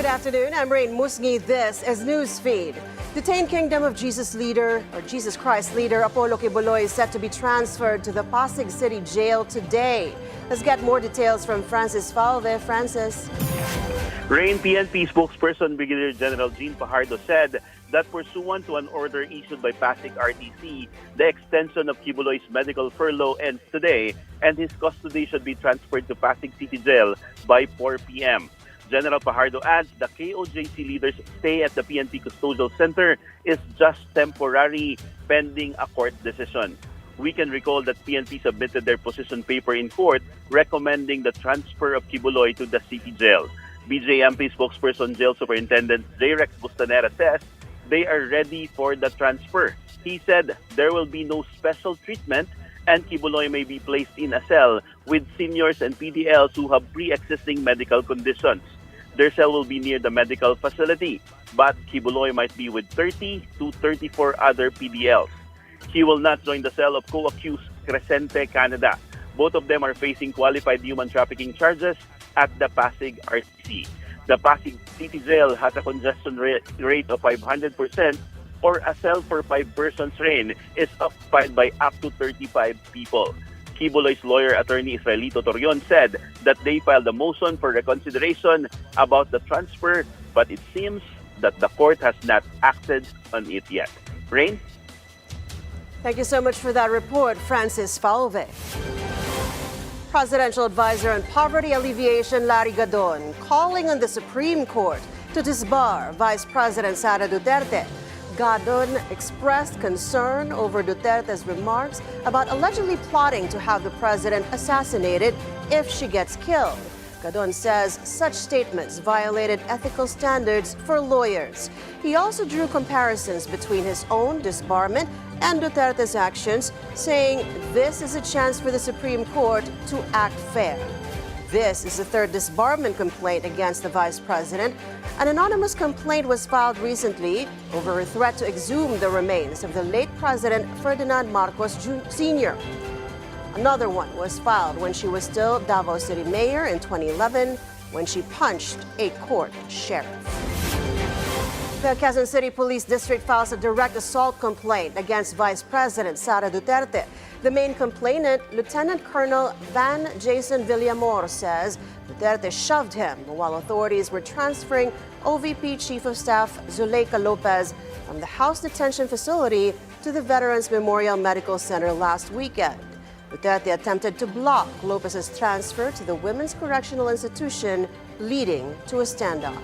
afternoon. I'm Raine Musñgi. This is Newsfeed. Detained Kingdom of Jesus Christ leader Apollo Quiboloy is set to be transferred to the Pasig City jail today. Let's get more details from Francis Falve. Francis. Raine PNP spokesperson Brigadier General Jean Fajardo said that pursuant to an order issued by Pasig RTC, the extension of Quiboloy's medical furlough ends today and his custody should be transferred to Pasig City Jail by 4 p.m. General Fajardo adds the KOJC leader's stay at the PNP Custodial Center is just temporary pending a court decision. We can recall that PNP submitted their position paper in court recommending the transfer of Quiboloy to the city jail. BJMP spokesperson Jail Superintendent J. Rex Bustanera says they are ready for the transfer. He said there will be no special treatment and Quiboloy may be placed in a cell with seniors and PDLs who have pre-existing medical conditions. Their cell will be near the medical facility, but Quiboloy might be with 30 to 34 other PDLs. He will not join the cell of co-accused Crescente, Canada. Both of them are facing qualified human trafficking charges at the Pasig RTC. The Pasig City Jail has a congestion rate of 500%, or a cell for 5 persons Raine is occupied by up to 35 people. Quiboloy's lawyer, attorney Israelito Torion, said that they filed a motion for reconsideration about the transfer, but it seems that the court has not acted on it yet. Raine? Thank you so much for that report, Francis Falve. Presidential Advisor on Poverty Alleviation Larry Gadon calling on the Supreme Court to disbar Vice President Sara Duterte. Gadon expressed concern over Duterte's remarks about allegedly plotting to have the president assassinated if she gets killed. Gadon says such statements violated ethical standards for lawyers. He also drew comparisons between his own disbarment and Duterte's actions, saying this is a chance for the Supreme Court to act fair. This is the third disbarment complaint against the vice president. An anonymous complaint was filed recently over a threat to exhume the remains of the late President Ferdinand Marcos Sr. Another one was filed when she was still Davao City Mayor in 2011 when she punched a court sheriff. The Quezon City Police District files a direct assault complaint against Vice President Sara Duterte. The main complainant, Lieutenant Colonel Van Jason Villamor, says Duterte shoved him while authorities were transferring OVP Chief of Staff Zuleika Lopez from the House Detention Facility to the Veterans Memorial Medical Center last weekend. Duterte attempted to block Lopez's transfer to the Women's Correctional Institution, leading to a standoff.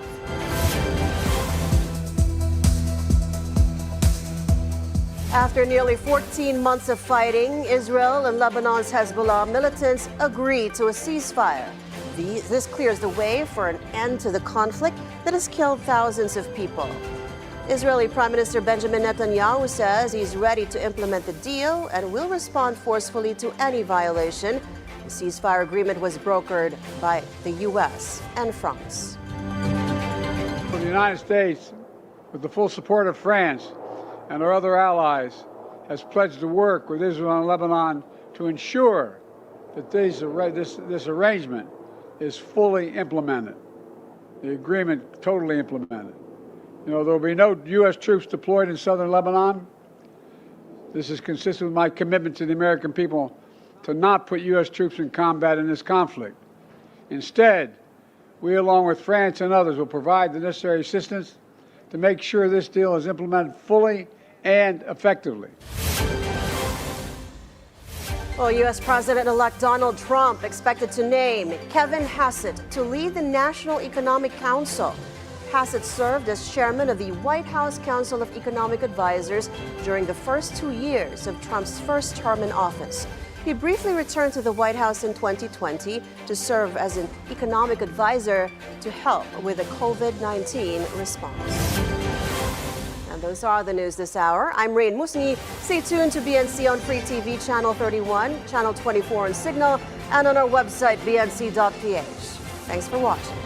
After nearly 14 months of fighting, Israel and Lebanon's Hezbollah militants agreed to a ceasefire. This clears the way for an end to the conflict that has killed thousands of people. Israeli Prime Minister Benjamin Netanyahu says he's ready to implement the deal and will respond forcefully to any violation. The ceasefire agreement was brokered by the U.S. and France. For the United States, with the full support of France and our other allies, has pledged to work with Israel and Lebanon to ensure that this arrangement is fully implemented, the agreement totally implemented. There will be no U.S. troops deployed in southern Lebanon. This is consistent with my commitment to the American people to not put U.S. troops in combat in this conflict. Instead, we, along with France and others, will provide the necessary assistance to make sure this deal is implemented fully and effectively. Well, U.S. President-elect Donald Trump expected to name Kevin Hassett to lead the National Economic Council. Hassett served as chairman of the White House Council of Economic Advisors during the first 2 years of Trump's first term in office. He briefly returned to the White House in 2020 to serve as an economic advisor to help with the COVID-19 response. And those are the news this hour. I'm Raine Musñgi. Stay tuned to BNC on Free TV, Channel 31, Channel 24 on Cignal, and on our website, bnc.ph. Thanks for watching.